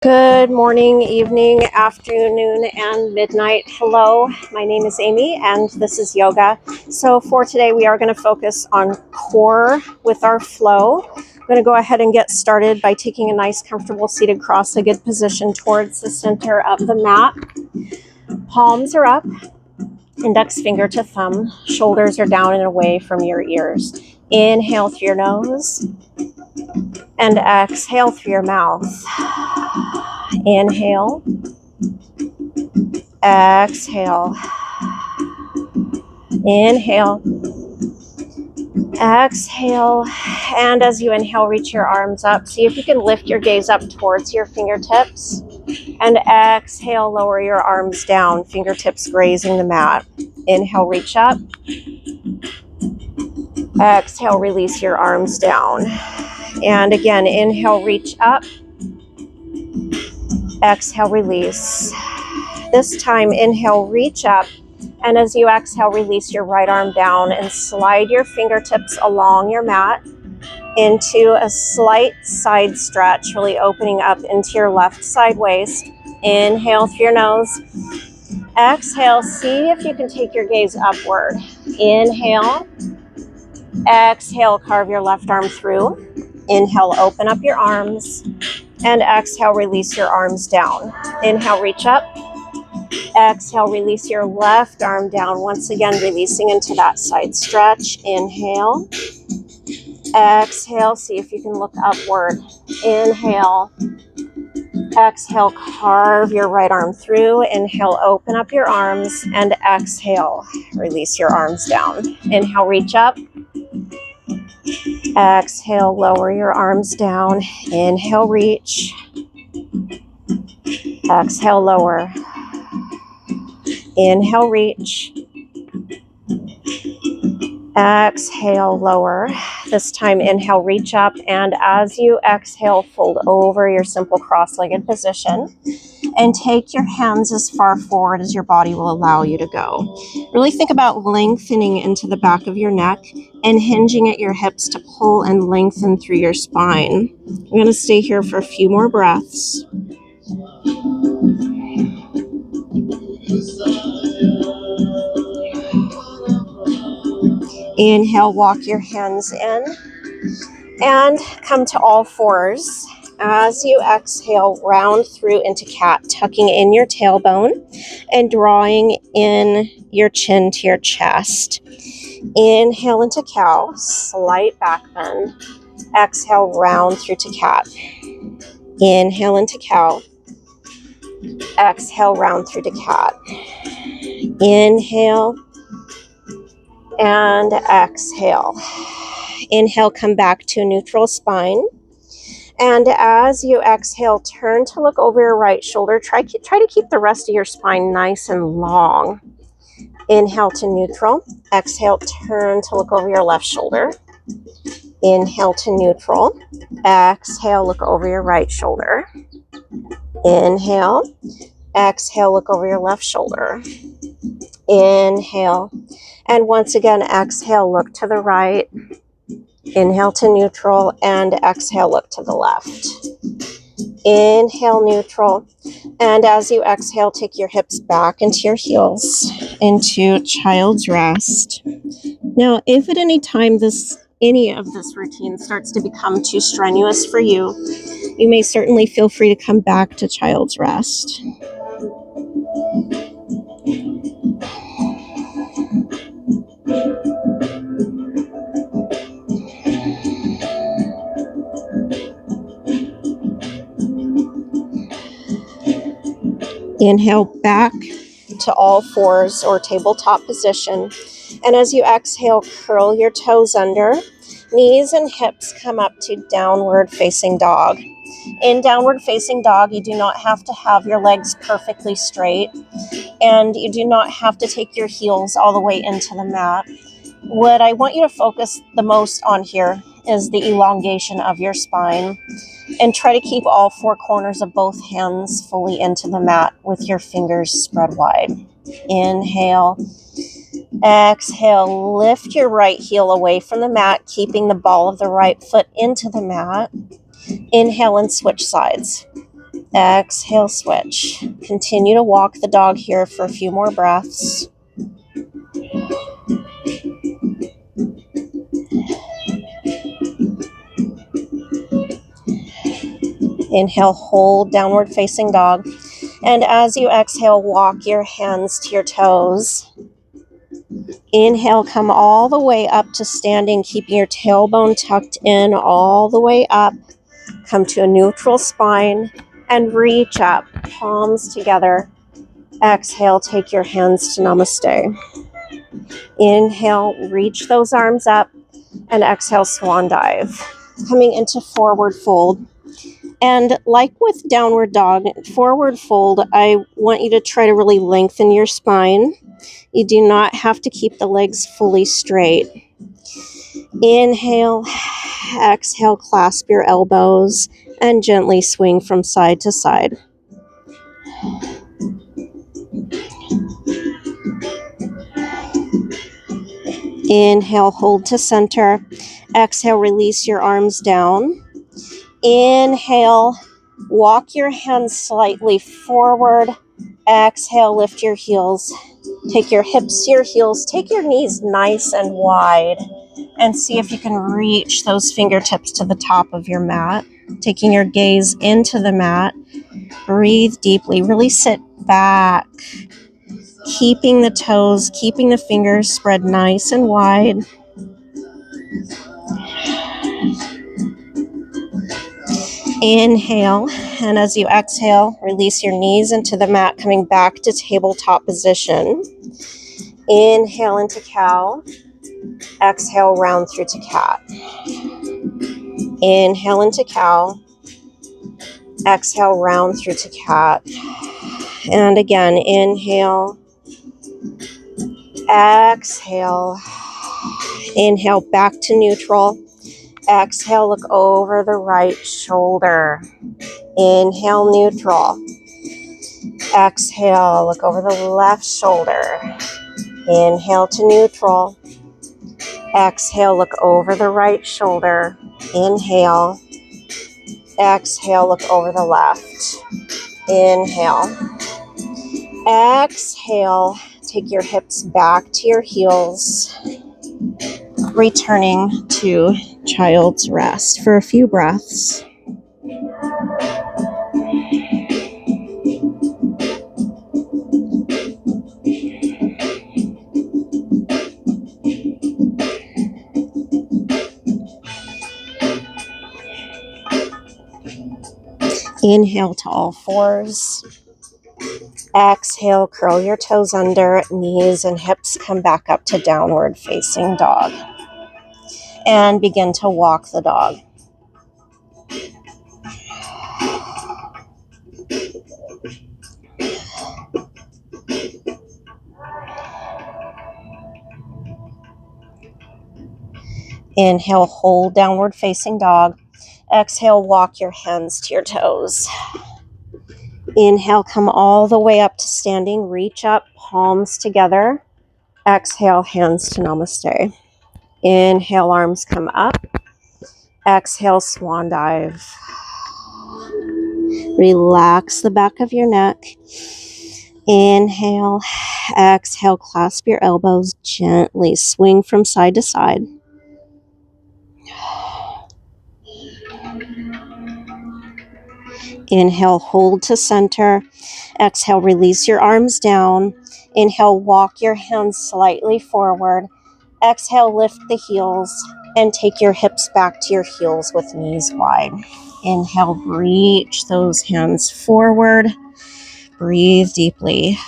Good morning, evening, afternoon, and midnight. Hello, my name is Amy, and this is yoga. So for today, we are going to focus on core with our flow. I'm going to go ahead and get started by taking a nice, comfortable seated cross-legged position towards the center of the mat. Palms are up, index finger to thumb. Shoulders are down and away from your ears. Inhale through your nose, and exhale through your mouth. Inhale, exhale, inhale, exhale, and as you inhale, reach your arms up. See if you can lift your gaze up towards your fingertips, and exhale, lower your arms down, fingertips grazing the mat. Inhale, reach up, exhale, release your arms down, and again, inhale, reach up, exhale, release. This time, inhale, reach up, and as you exhale, release your right arm down and slide your fingertips along your mat into a slight side stretch, really opening up into your left side waist. Inhale through your nose. Exhale, see if you can take your gaze upward. Inhale. Exhale, carve your left arm through. Inhale, open up your arms. And exhale, release your arms down. Inhale, reach up. Exhale, release your left arm down. Once again, releasing into that side stretch. Inhale. Exhale, see if you can look upward. Inhale. Exhale, carve your right arm through. Inhale, open up your arms. And exhale, release your arms down. Inhale, reach up. Exhale, lower your arms down. Inhale, reach. Exhale, lower. Inhale, reach. Exhale, lower. This time, inhale, reach up. And as you exhale, fold over your simple cross-legged position and take your hands as far forward as your body will allow you to go. Really think about lengthening into the back of your neck and hinging at your hips to pull and lengthen through your spine. I'm going to stay here for a few more breaths. Inhale, walk your hands in and come to all fours. As you exhale, round through into cat, tucking in your tailbone and drawing in your chin to your chest. Inhale into cow, slight back bend. Exhale, round through to cat. Inhale into cow. Exhale, round through to cat. Inhale and exhale. Inhale, come back to a neutral spine. And as you exhale, turn to look over your right shoulder. Try to keep the rest of your spine nice and long. Inhale to neutral. Exhale, turn to look over your left shoulder. Inhale to neutral. Exhale, look over your right shoulder. Inhale. Exhale, look over your left shoulder. Inhale. And once again, exhale, look to the right. Inhale to neutral, and exhale, look to the left. Inhale, neutral. And as you exhale, take your hips back into your heels, into child's rest. Now, if at any time any of this routine starts to become too strenuous for you, you may certainly feel free to come back to child's rest. Inhale back to all fours or tabletop position. And as you exhale, curl your toes under. Knees and hips come up to downward facing dog. In downward facing dog, you do not have to have your legs perfectly straight, and you do not have to take your heels all the way into the mat. What I want you to focus the most on here is the elongation of your spine, and try to keep all four corners of both hands fully into the mat with your fingers spread wide. Inhale. Exhale, lift your right heel away from the mat, keeping the ball of the right foot into the mat. Inhale and switch sides. Exhale, switch. Continue to walk the dog here for a few more breaths. Inhale, hold downward facing dog. And as you exhale, walk your hands to your toes. Inhale, come all the way up to standing, keeping your tailbone tucked in all the way up. Come to a neutral spine and reach up, palms together. Exhale, take your hands to Namaste. Inhale, reach those arms up, and exhale, swan dive. Coming into forward fold. And like with downward dog, forward fold, I want you to try to really lengthen your spine. You do not have to keep the legs fully straight. Inhale, exhale, clasp your elbows, and gently swing from side to side. Inhale, hold to center. Exhale, release your arms down. Inhale, walk your hands slightly forward. Exhale, lift your heels. Take your hips to your heels. Take your knees nice and wide. And see if you can reach those fingertips to the top of your mat. Taking your gaze into the mat. Breathe deeply. Really sit back. Keeping the toes, keeping the fingers spread nice and wide. Inhale, and as you exhale, release your knees into the mat, coming back to tabletop position. Inhale into cow. Exhale, round through to cat. Inhale into cow. Exhale, round through to cat. And again, inhale. Exhale. Inhale, back to neutral. Exhale, look over the right shoulder. Inhale, neutral. Exhale, look over the left shoulder. Inhale to neutral. Exhale, look over the right shoulder. Inhale. Exhale, look over the left. Inhale. Exhale, take your hips back to your heels. Returning to child's rest for a few breaths. Inhale to all fours. Exhale, curl your toes under, knees and hips come back up to downward facing dog. And begin to walk the dog. Inhale, hold downward facing dog. Exhale, walk your hands to your toes. Inhale, come all the way up to standing. Reach up, palms together. Exhale, hands to Namaste. Inhale, arms come up. Exhale, swan dive. Relax the back of your neck. Inhale, exhale, clasp your elbows gently. Swing from side to side. Inhale, hold to center. Exhale, release your arms down. Inhale, walk your hands slightly forward. Exhale, lift the heels and take your hips back to your heels with knees wide. Inhale, reach those hands forward. Breathe deeply.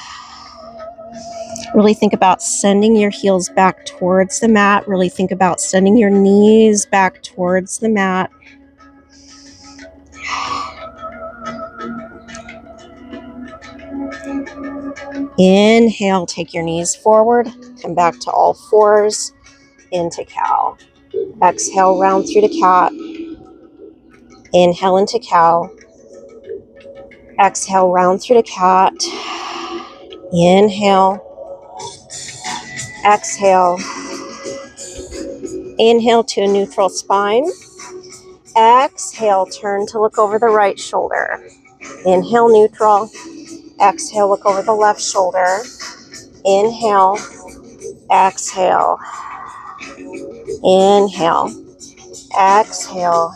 Really think about sending your heels back towards the mat. Really think about sending your knees back towards the mat. Inhale, take your knees forward. Come back to all fours. Into cow. Exhale, round through to cat. Inhale into cow. Exhale, round through to cat. Inhale. Exhale. Inhale to a neutral spine. Exhale, turn to look over the right shoulder. Inhale, neutral. Exhale, look over the left shoulder. Inhale, exhale. Inhale, exhale.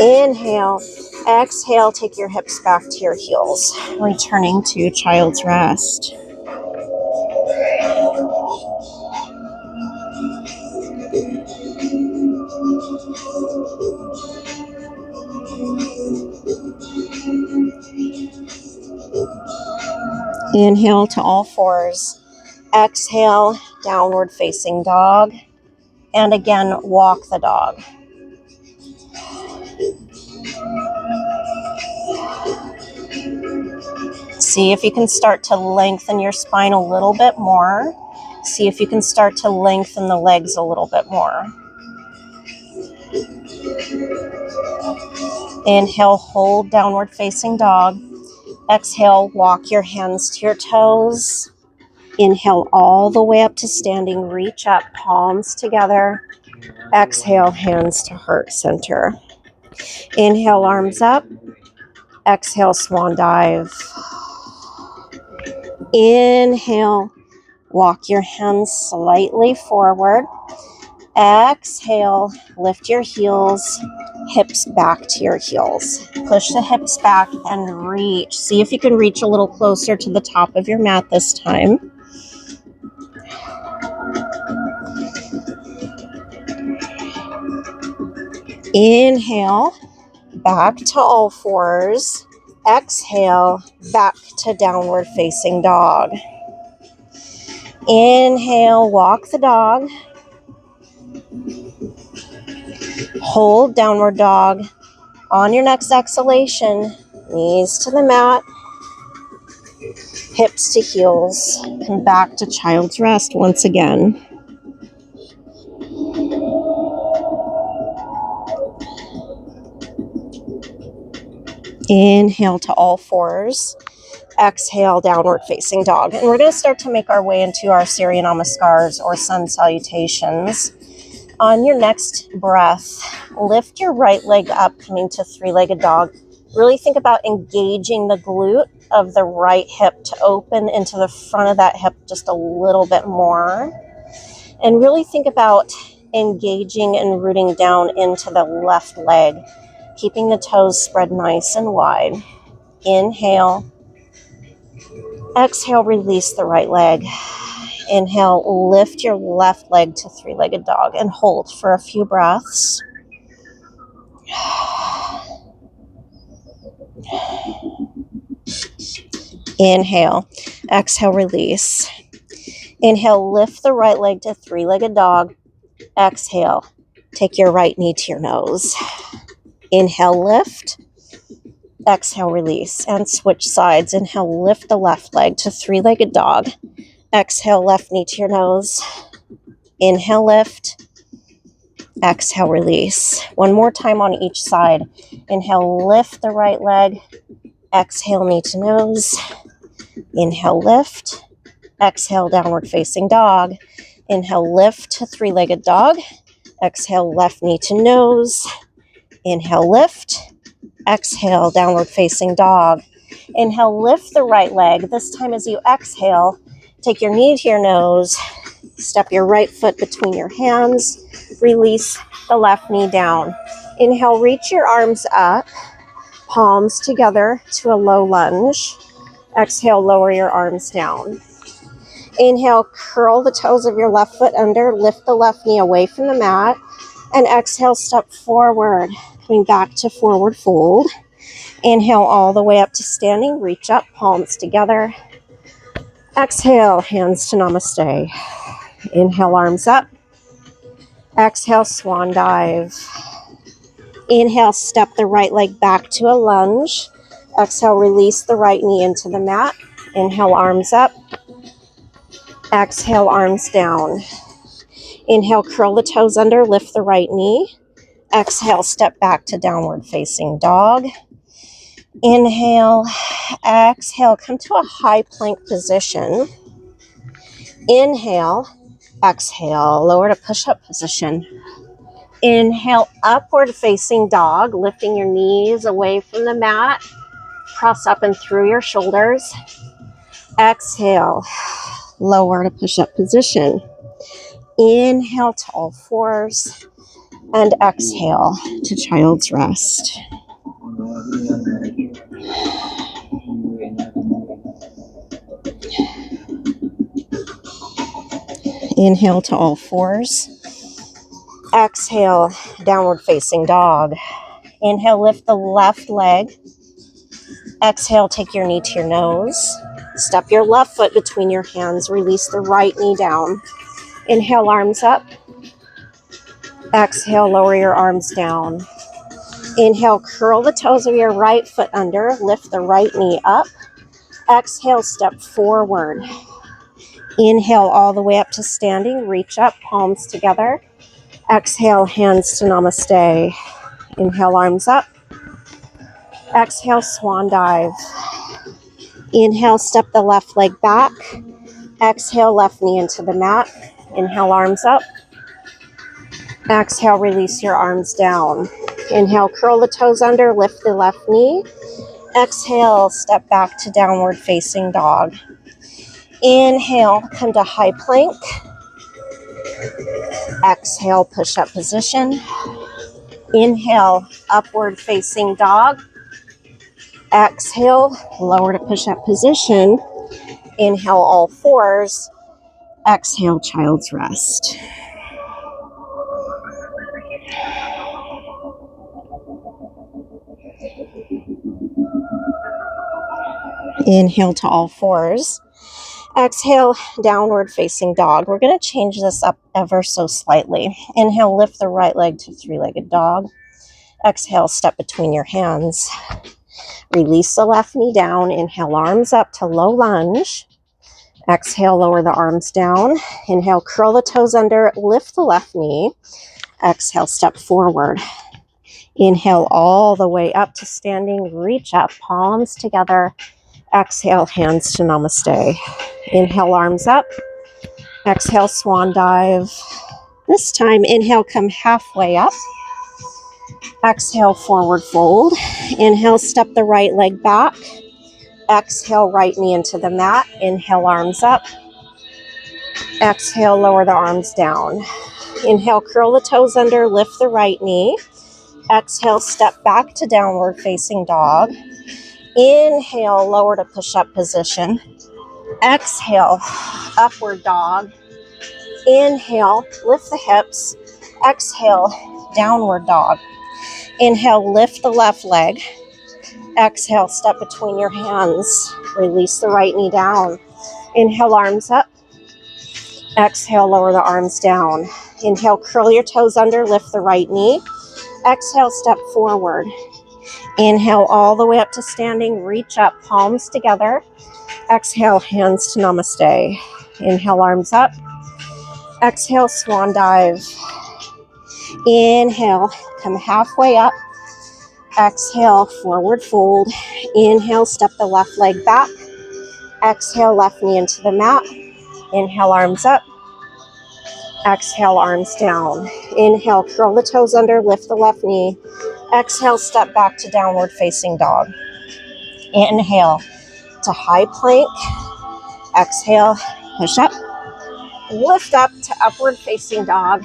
Inhale, exhale. Take your hips back to your heels. Returning to child's rest. Inhale to all fours. Exhale, downward facing dog. And again, walk the dog. See if you can start to lengthen your spine a little bit more. See if you can start to lengthen the legs a little bit more. Inhale, hold downward facing dog. Exhale, walk your hands to your toes. Inhale all the way up to standing. Reach up, palms together. Exhale, hands to heart center. Inhale, arms up. Exhale, swan dive. Inhale, walk your hands slightly forward. Exhale, lift your heels, hips back to your heels. Push the hips back and reach. See if you can reach a little closer to the top of your mat this time. Inhale, back to all fours. Exhale, back to downward facing dog. Inhale, walk the dog. Hold downward dog. On your next exhalation, knees to the mat, hips to heels, and back to child's rest once again. Inhale to all fours. Exhale, downward facing dog. And we're going to start to make our way into our Surya Namaskars or sun salutations. On your next breath, lift your right leg up, coming to three-legged dog. Really think about engaging the glute of the right hip to open into the front of that hip just a little bit more. And really think about engaging and rooting down into the left leg, keeping the toes spread nice and wide. Inhale. Exhale, release the right leg. Inhale, lift your left leg to three-legged dog and hold for a few breaths. Inhale, exhale, release. Inhale, lift the right leg to three-legged dog. Exhale, take your right knee to your nose. Inhale, lift. Exhale, release, and switch sides. Inhale, lift the left leg to three-legged dog. Exhale, left knee to your nose. Inhale, lift. Exhale, release. One more time on each side. Inhale, lift the right leg. Exhale, knee to nose. Inhale, lift. Exhale, downward facing dog. Inhale, lift to three-legged dog. Exhale, left knee to nose. Inhale, lift. Exhale, downward facing dog. Inhale, lift the right leg. This time as you exhale, take your knee to your nose. Step your right foot between your hands. Release the left knee down. Inhale, reach your arms up, palms together to a low lunge. Exhale, lower your arms down. Inhale, curl the toes of your left foot under, lift the left knee away from the mat, and exhale, step forward, coming back to forward fold. Inhale all the way up to standing, reach up, palms together. Exhale, hands to Namaste. Inhale, arms up. Exhale, swan dive. Inhale, step the right leg back to a lunge. Exhale, release the right knee into the mat. Inhale, arms up. Exhale, arms down. Inhale, curl the toes under, lift the right knee. Exhale, step back to downward facing dog. Inhale, exhale, come to a high plank position. Inhale, exhale, lower to push-up position. Inhale, upward facing dog, lifting your knees away from the mat. Cross up and through your shoulders. Exhale, lower to push-up position. Inhale to all fours. And exhale to child's rest. Inhale to all fours. Exhale, downward facing dog. Inhale, lift the left leg. Exhale, take your knee to your nose. Step your left foot between your hands. Release the right knee down. Inhale, arms up. Exhale, lower your arms down. Inhale, curl the toes of your right foot under. Lift the right knee up. Exhale, step forward. Inhale all the way up to standing. Reach up, palms together. Exhale, hands to Namaste. Inhale, arms up. Exhale, swan dive. Inhale, step the left leg back. Exhale, left knee into the mat. Inhale, arms up. Exhale, release your arms down. Inhale, curl the toes under, lift the left knee. Exhale, step back to downward facing dog. Inhale, come to high plank. Exhale, push-up position. Inhale, upward facing dog. Exhale, lower to push-up position. Inhale, all fours. Exhale, child's rest. Inhale to all fours. Exhale, downward facing dog. We're going to change this up ever so slightly. Inhale, lift the right leg to three-legged dog. Exhale, step between your hands. Release the left knee down. Inhale, arms up to low lunge. Exhale, lower the arms down. Inhale, curl the toes under, lift the left knee. Exhale, step forward. Inhale all the way up to standing. Reach up, palms together. Exhale, hands to Namaste. Inhale, arms up. Exhale, swan dive. This time, inhale, come halfway up. Exhale, forward fold. Inhale, step the right leg back. Exhale, right knee into the mat. Inhale, arms up. Exhale, lower the arms down. Inhale, curl the toes under, lift the right knee. Exhale, step back to downward facing dog. Inhale, lower to push-up position. Exhale, upward dog. Inhale, lift the hips. Exhale, downward dog. Inhale, lift the left leg. Exhale, step between your hands. Release the right knee down. Inhale, arms up. Exhale, lower the arms down. Inhale, curl your toes under, lift the right knee. Exhale, step forward. Inhale all the way up to standing. Reach up, palms together. Exhale, hands to Namaste. Inhale, arms up. Exhale, swan dive. Inhale, come halfway up. Exhale, forward fold. Inhale, step the left leg back. Exhale, left knee into the mat. Inhale, arms up. Exhale, arms down. Inhale, curl the toes under, lift the left knee. Exhale, step back to downward facing dog. Inhale to high plank. Exhale, push up. Lift up to upward facing dog.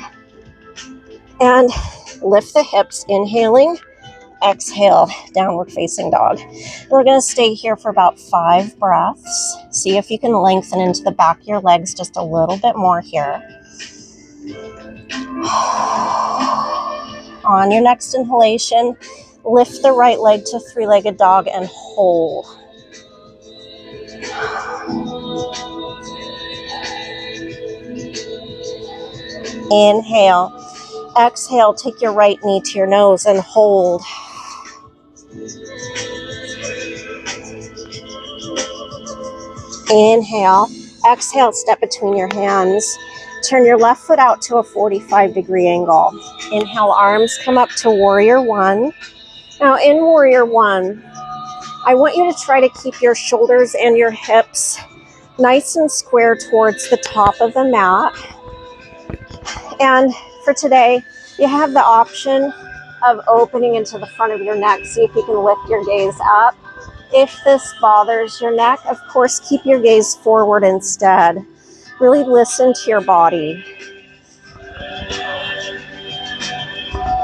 And lift the hips, inhaling. Exhale, downward facing dog. We're going to stay here for about 5 breaths. See if you can lengthen into the back of your legs just a little bit more here. On your next inhalation, lift the right leg to three-legged dog and hold. Inhale. Exhale, take your right knee to your nose and hold. Inhale. Exhale, step between your hands. Turn your left foot out to a 45-degree angle. Inhale, arms come up to warrior one. Now in warrior one, I want you to try to keep your shoulders and your hips nice and square towards the top of the mat. And for today, You have the option of opening into the front of your neck. See if you can lift your gaze up. If this bothers your neck, of course, keep your gaze forward instead. Really listen to your body.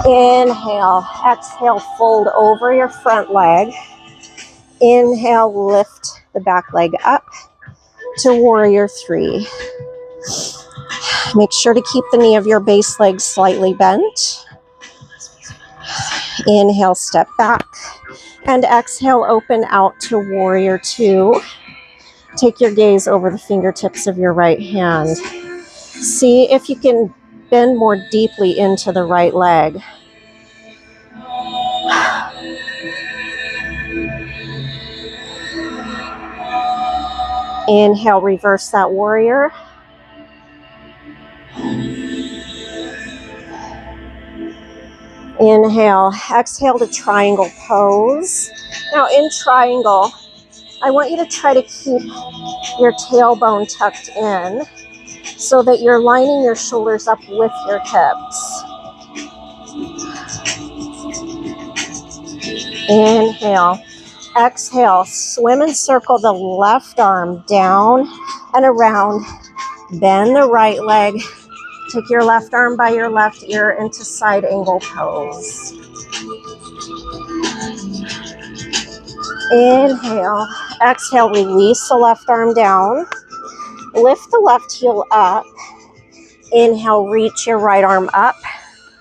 Inhale, exhale, fold over your front leg. Inhale, lift the back leg up to warrior three. Make sure to keep the knee of your base leg slightly bent. Inhale, step back. And exhale, open out to warrior two. Take your gaze over the fingertips of your right hand. See if you can bend more deeply into the right leg. Inhale, reverse that warrior. Inhale, exhale to triangle pose. Now in triangle, I want you to try to keep your tailbone tucked in so that you're lining your shoulders up with your hips. Inhale, exhale, swim and circle the left arm down and around. Bend the right leg. Take your left arm by your left ear into side angle pose. Inhale, exhale, release the left arm down. Lift the left heel up. Inhale, reach your right arm up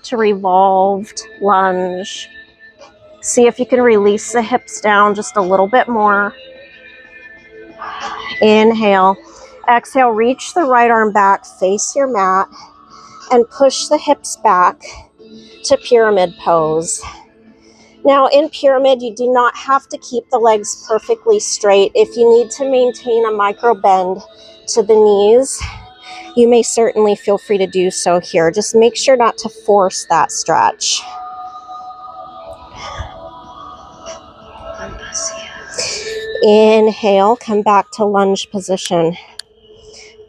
to revolved lunge. See if you can release the hips down just a little bit more. Inhale, exhale, reach the right arm back, face your mat, and push the hips back to pyramid pose. Now in pyramid, you do not have to keep the legs perfectly straight. If you need to maintain a micro bend to the knees, you may certainly feel free to do so here. Just make sure not to force that stretch. Inhale, come back to lunge position.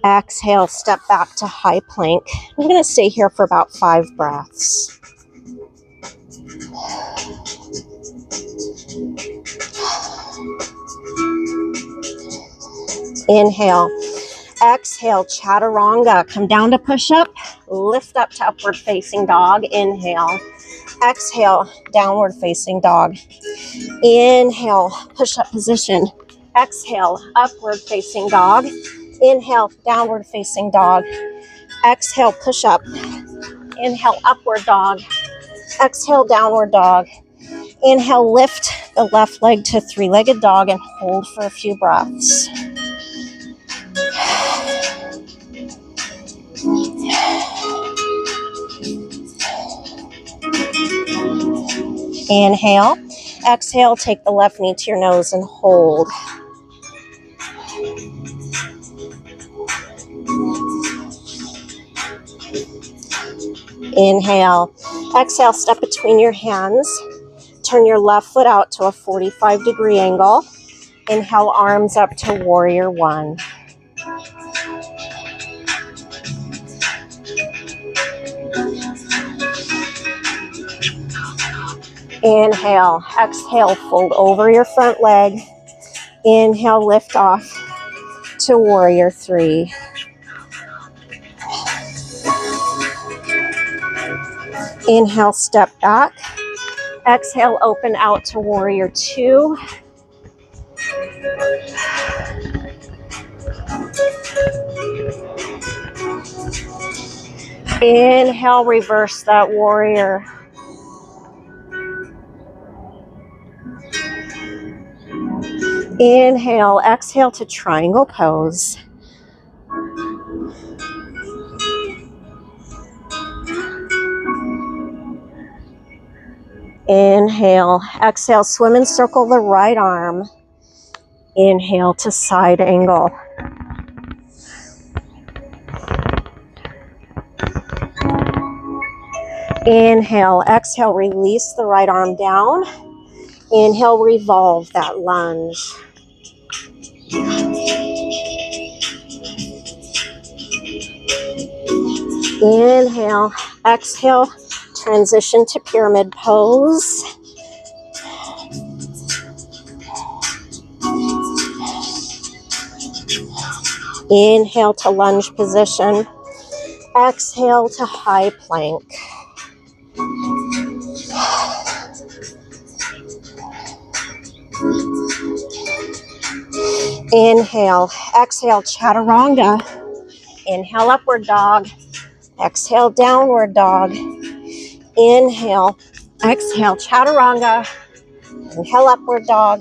Exhale, step back to high plank. I'm going to stay here for about 5 breaths. Inhale. Exhale, chaturanga. Come down to push up. Lift up to upward facing dog. Inhale. Exhale, downward facing dog. Inhale, push up position. Exhale, upward facing dog. Inhale, downward facing dog. Exhale, push up. Inhale, upward dog. Exhale, downward dog. Inhale, lift the left leg to three-legged dog and hold for a few breaths. Inhale. Exhale, take the left knee to your nose and hold. Inhale. Exhale, step between your hands. Turn your left foot out to a 45-degree angle. Inhale, arms up to warrior one. Inhale. Exhale, fold over your front leg. Inhale, lift off to warrior three. Inhale, step back. Exhale, open out to warrior two. Inhale, reverse that warrior. Inhale, exhale to triangle pose. Inhale, exhale, swim and circle the right arm. Inhale to side angle. Inhale, exhale, release the right arm down. Inhale, revolve that lunge. Inhale, exhale, Transition to pyramid pose. Inhale to lunge position. Exhale to high plank. Inhale, exhale, chaturanga. Inhale, upward dog. Exhale, downward dog. Inhale, exhale, chaturanga. Inhale, upward dog.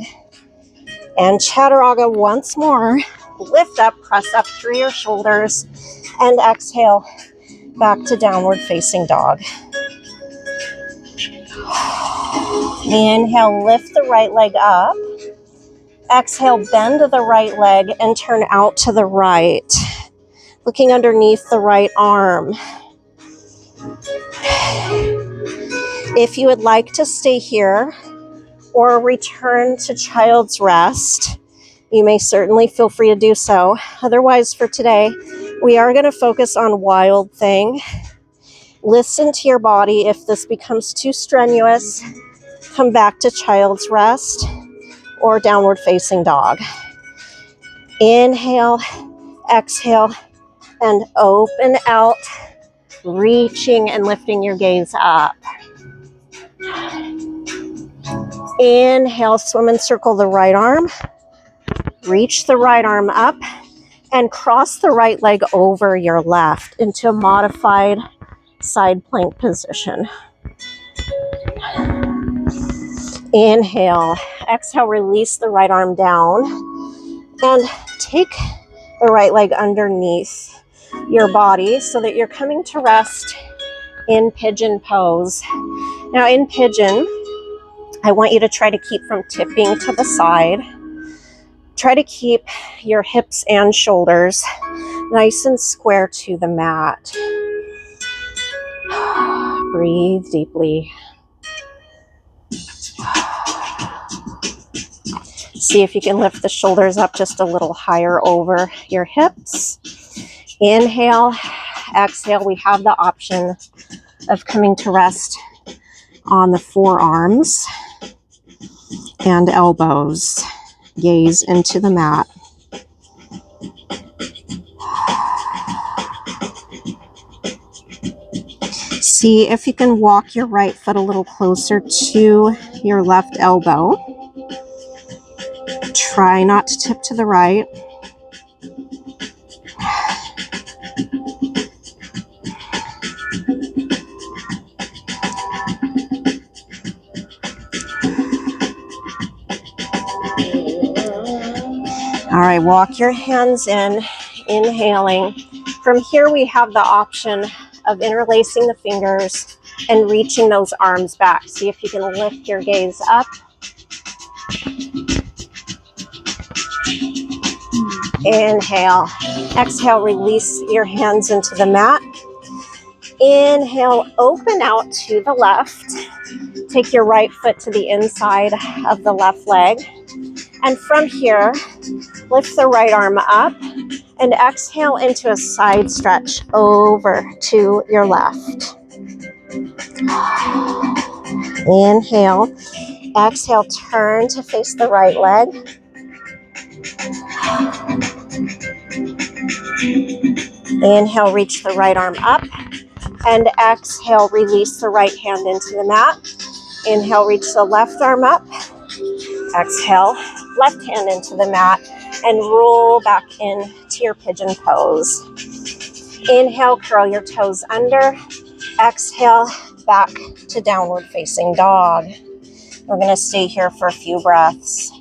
And chaturanga once more. Lift up, press up through your shoulders. And exhale, back to downward facing dog. Inhale, lift the right leg up. Exhale, bend the right leg and turn out to the right, looking underneath the right arm. If you would like to stay here or return to child's rest, you may certainly feel free to do so. Otherwise, for today, we are going to focus on Wild Thing. Listen to your body. If this becomes too strenuous, come back to child's rest or downward facing dog. Inhale, exhale, and open out, reaching and lifting your gaze up. Inhale, swim and circle the right arm. Reach the right arm up and cross the right leg over your left into a modified side plank position. Inhale, exhale, release the right arm down and take the right leg underneath your body so that you're coming to rest in pigeon pose. Now in pigeon, I want you to try to keep from tipping to the side. Try to keep your hips and shoulders nice and square to the mat. Breathe deeply. See if you can lift the shoulders up just a little higher over your hips. Inhale, exhale. We have the option of coming to rest on the forearms and elbows. Gaze into the mat. See if you can walk your right foot a little closer to your left elbow. Try not to tip to the right. All right, walk your hands in, inhaling. From here, we have the option of interlacing the fingers and reaching those arms back. See if you can lift your gaze up. Inhale. Exhale, release your hands into the mat. Inhale, open out to the left. Take your right foot to the inside of the left leg. And from here, lift the right arm up and exhale into a side stretch over to your left. Inhale. Exhale, turn to face the right leg. Inhale, reach the right arm up. And exhale, release the right hand into the mat. Inhale, reach the left arm up. Exhale, left hand into the mat and roll back into your pigeon pose. Inhale, curl your toes under. Exhale, back to downward facing dog. We're going to stay here for a few breaths.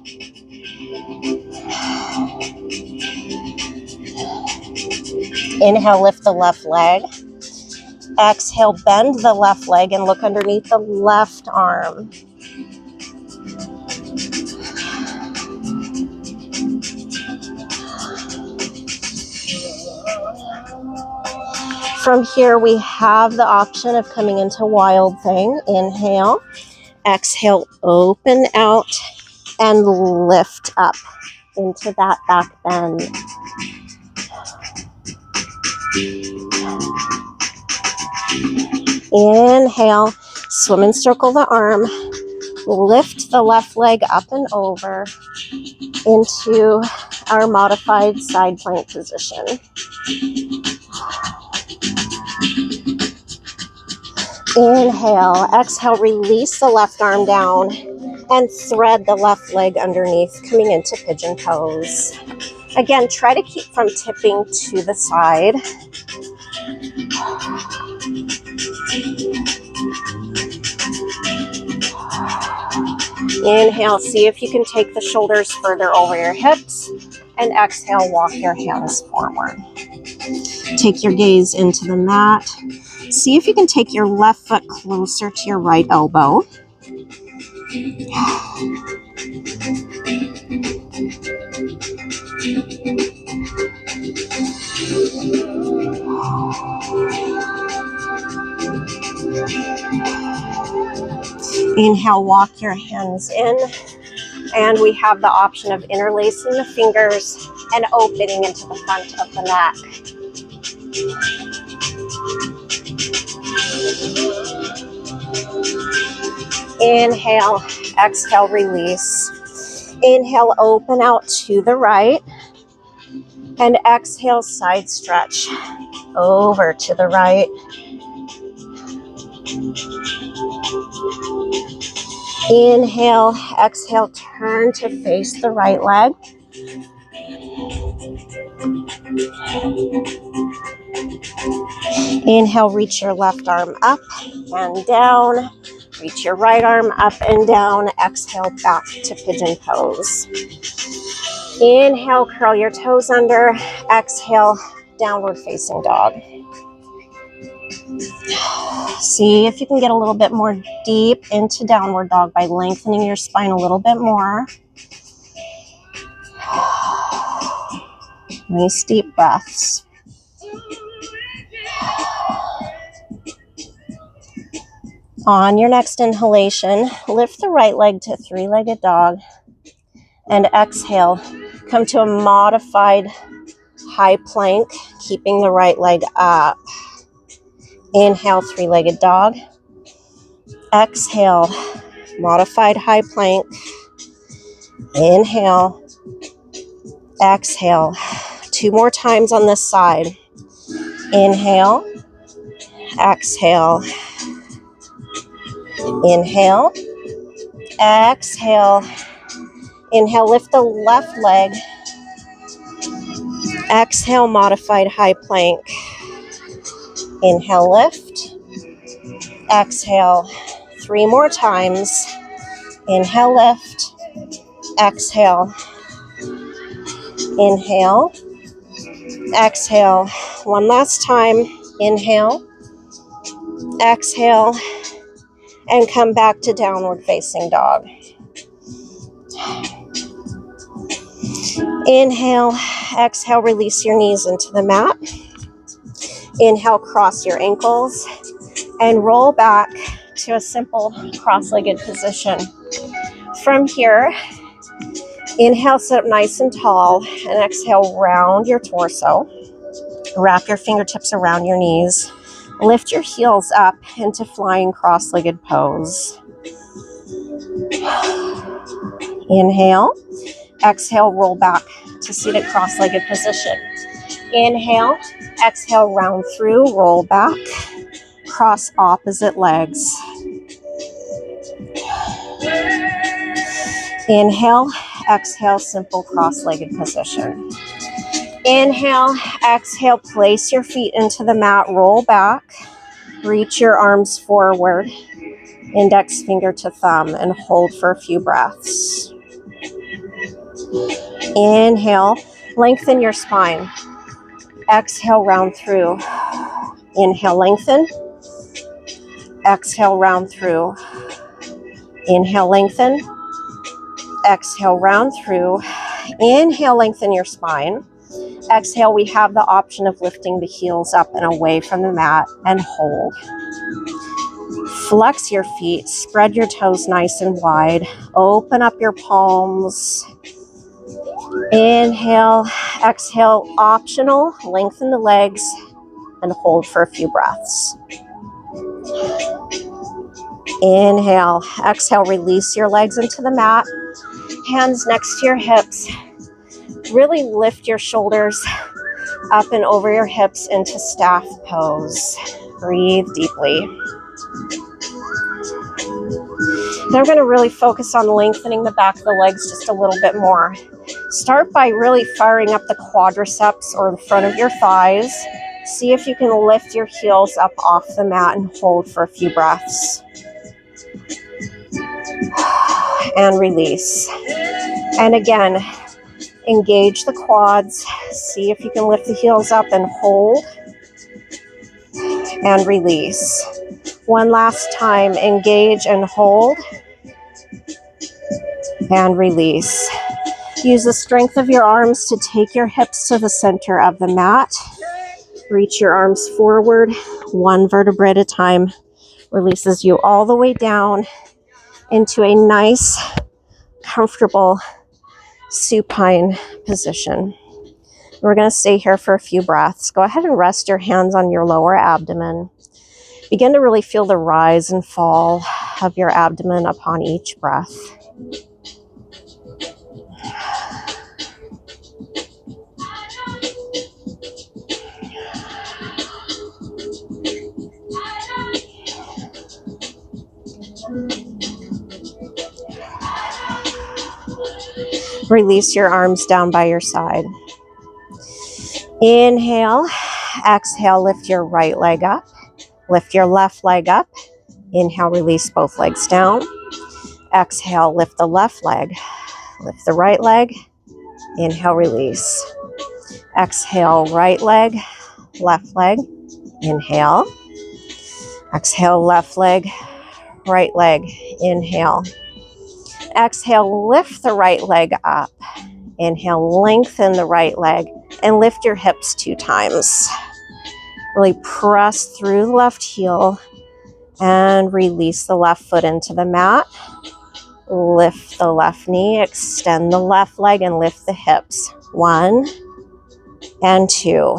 Inhale, lift the left leg. Exhale, bend the left leg and look underneath the left arm. From here, we have the option of coming into Wild Thing. Inhale, exhale, open out and lift up into that back bend. Inhale, swim and circle the arm. Lift the left leg up and over into our modified side plank position. Inhale, exhale, release the left arm down and thread the left leg underneath, coming into pigeon pose. Again, try to keep from tipping to the side. Inhale, see if you can take the shoulders further over your hips, and exhale, walk your hands forward. Take your gaze into the mat. See if you can take your left foot closer to your right elbow. Inhale, walk your hands in, and we have the option of interlacing the fingers and opening into the front of the neck. Inhale, exhale, release. Inhale, open out to the right, and exhale, side stretch over to the right. Inhale, exhale, turn to face the right leg. Inhale, reach your left arm up and down. Reach your right arm up and down. Exhale, back to pigeon pose. Inhale, curl your toes under. Exhale, downward facing dog. See if you can get a little bit more deep into downward dog by lengthening your spine a little bit more. Nice deep breaths. On your next inhalation, lift the right leg to three-legged dog, and exhale, come to a modified high plank, keeping the right leg up. Inhale, three-legged dog. Exhale, modified high plank. Inhale, exhale. 2 more times on this side. Inhale, exhale. Inhale, exhale. Inhale, lift the left leg. Exhale, modified high plank. Inhale, lift. Exhale. 3 more times. Inhale, lift. Exhale. Inhale. Exhale. One last time. Inhale. Exhale. And come back to downward facing dog. Inhale. Exhale. Release your knees into the mat. Inhale. Cross your ankles and roll back to a simple cross-legged position. From here, inhale, sit up nice and tall, and exhale, round your torso. Wrap your fingertips around your knees. Lift your heels up into flying cross-legged pose. Inhale. Exhale, roll back to seated cross-legged position. Inhale. Exhale, round through, roll back. Cross opposite legs. Inhale. Exhale, simple cross-legged position. Inhale, exhale, place your feet into the mat, roll back, reach your arms forward, index finger to thumb, and hold for a few breaths. Inhale, lengthen your spine. Exhale, round through. Inhale, lengthen. Exhale, round through. Inhale, lengthen. Exhale, round through. Inhale, lengthen your spine. Exhale, we have the option of lifting the heels up and away from the mat and hold. Flex your feet, spread your toes nice and wide. Open up your palms. Inhale, exhale, optional. Lengthen the legs and hold for a few breaths. Inhale. Exhale, release your legs into the mat. Hands next to your hips. Really lift your shoulders up and over your hips into staff pose. Breathe deeply. Then we're going to really focus on lengthening the back of the legs just a little bit more. Start by really firing up the quadriceps or the front of your thighs. See if you can lift your heels up off the mat and hold for a few breaths. And release. And again, engage the quads. See if you can lift the heels up and hold. And release. One last time, engage and hold. And release. Use the strength of your arms to take your hips to the center of the mat. Reach your arms forward, one vertebrae at a time. Releases you all the way down into a nice, comfortable supine position. We're going to stay here for a few breaths. Go ahead and rest your hands on your lower abdomen. Begin to really feel the rise and fall of your abdomen upon each breath. Release your arms down by your side. Inhale. Exhale, lift your right leg up. Lift your left leg up. Inhale, release both legs down. Exhale, lift the left leg. Lift the right leg. Inhale, release. Exhale, right leg, left leg. Inhale. Exhale, left leg, right leg. Inhale. Exhale, lift the right leg up. Inhale, lengthen the right leg and lift your hips 2 times. Really press through the left heel and release the left foot into the mat. Lift the left knee, extend the left leg and lift the hips. 1 and 2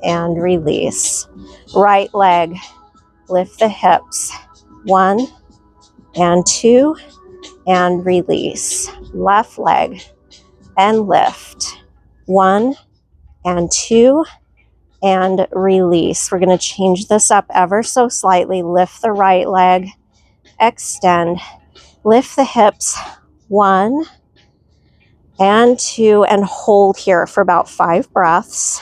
and release. Right leg, lift the hips. 1 and 2 and release. Left leg and lift. 1 and 2 and release. We're going to change this up ever so slightly. Lift the right leg, extend, lift the hips. 1 and 2 and hold here for about 5 breaths.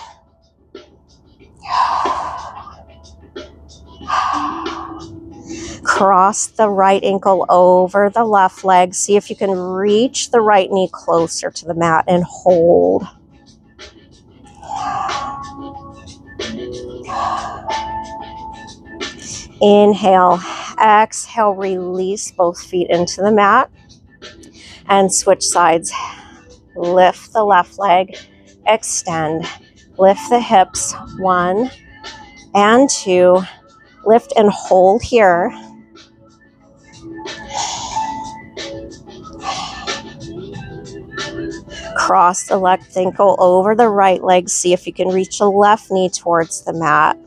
Cross the right ankle over the left leg. See if you can reach the right knee closer to the mat and hold. Inhale, exhale, release both feet into the mat and switch sides. Lift the left leg, extend, lift the hips. 1 and 2, lift and hold here. Cross the left ankle over the right leg. See if you can reach the left knee towards the mat.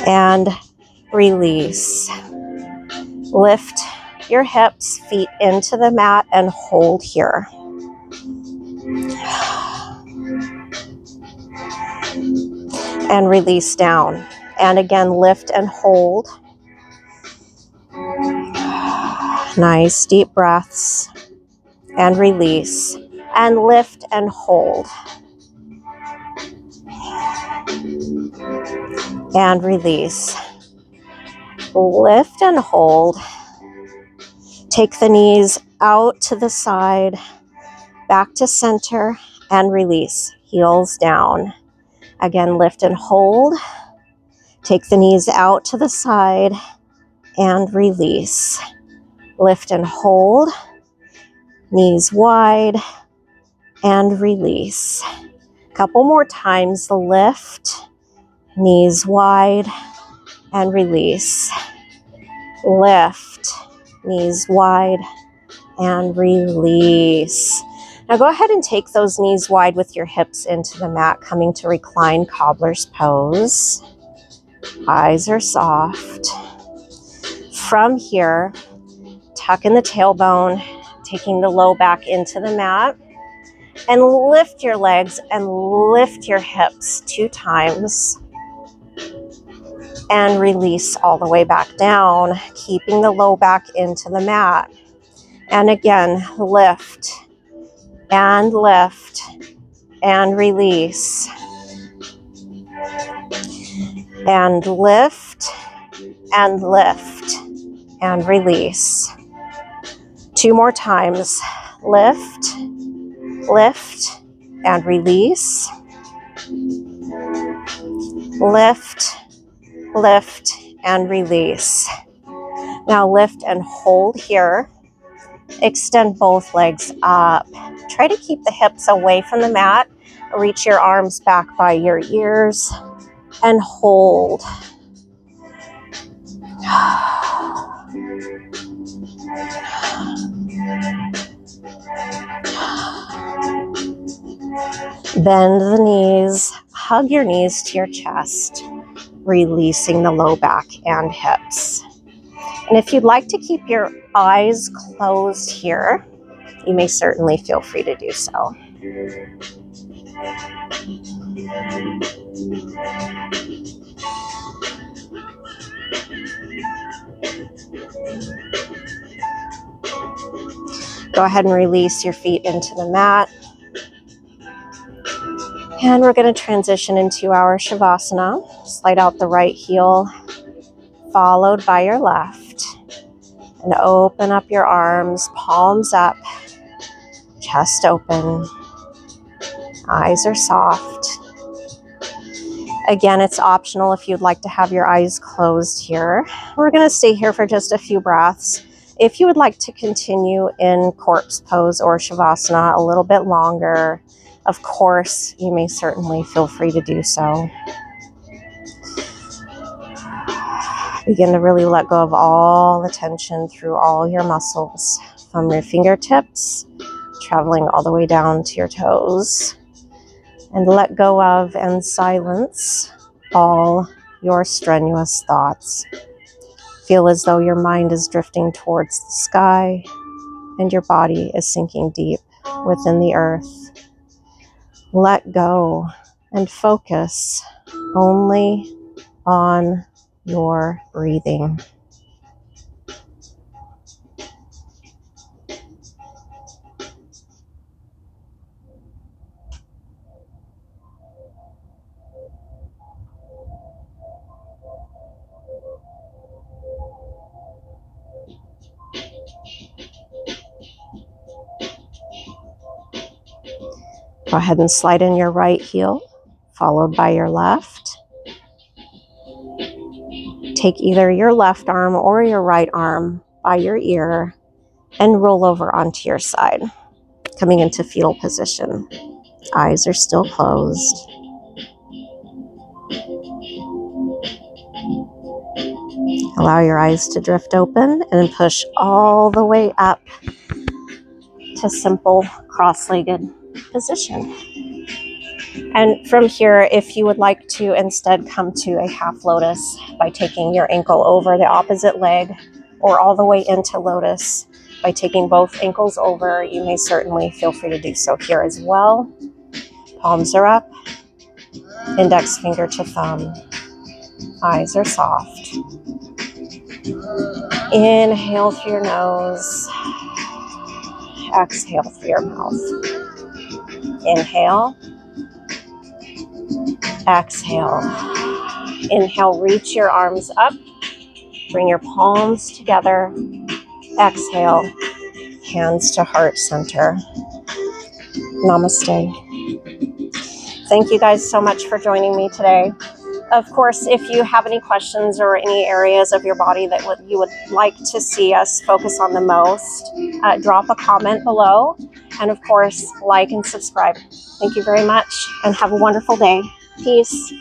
And release. Lift your hips, feet into the mat and hold here. And release down. And again, lift and hold. Nice deep breaths. And release. And lift and hold. And release. Lift and hold. Take the knees out to the side, back to center, and release. Heels down. Again, lift and hold. Take the knees out to the side and release. Lift and hold. Knees wide and release. Couple more times. Lift, knees wide and release. Lift, knees wide and release. Now go ahead and take those knees wide with your hips into the mat, coming to recline cobbler's pose. Eyes are soft. From here, tuck in the tailbone, taking the low back into the mat, and lift your legs and lift your hips 2 times. And release all the way back down, keeping the low back into the mat. And again, lift and lift and release. And lift and lift and release. 2 more times. Lift, lift, and release. Lift, lift, and release. Now lift and hold here. Extend both legs up. Try to keep the hips away from the mat. Reach your arms back by your ears and hold. Bend the knees, hug your knees to your chest, releasing the low back and hips. And if you'd like to keep your eyes closed here, you may certainly feel free to do so. Go ahead and release your feet into the mat. And we're going to transition into our Shavasana. Slide out the right heel, followed by your left. And open up your arms, palms up, chest open. Eyes are soft. Again, it's optional if you'd like to have your eyes closed here. We're going to stay here for just a few breaths. If you would like to continue in corpse pose or Shavasana a little bit longer, of course, you may certainly feel free to do so. Begin to really let go of all the tension through all your muscles, from your fingertips, traveling all the way down to your toes. And let go of and silence all your strenuous thoughts. Feel as though your mind is drifting towards the sky and your body is sinking deep within the earth. Let go and focus only on your breathing. Go ahead and slide in your right heel, followed by your left. Take either your left arm or your right arm by your ear and roll over onto your side, coming into fetal position. Eyes are still closed. Allow your eyes to drift open and push all the way up to simple cross-legged position. And from here, if you would like to instead come to a half lotus by taking your ankle over the opposite leg, or all the way into lotus by taking both ankles over, you may certainly feel free to do so here as well. Palms are up, index finger to thumb. Eyes are soft. Inhale through your nose. Exhale through your mouth. Inhale. Exhale. Inhale, reach your arms up. Bring your palms together. Exhale. Hands to heart center. Namaste. Thank you guys so much for joining me today. Of course, if you have any questions or any areas of your body that you would like to see us focus on the most, drop a comment below. And of course, like and subscribe. Thank you very much and have a wonderful day. Peace.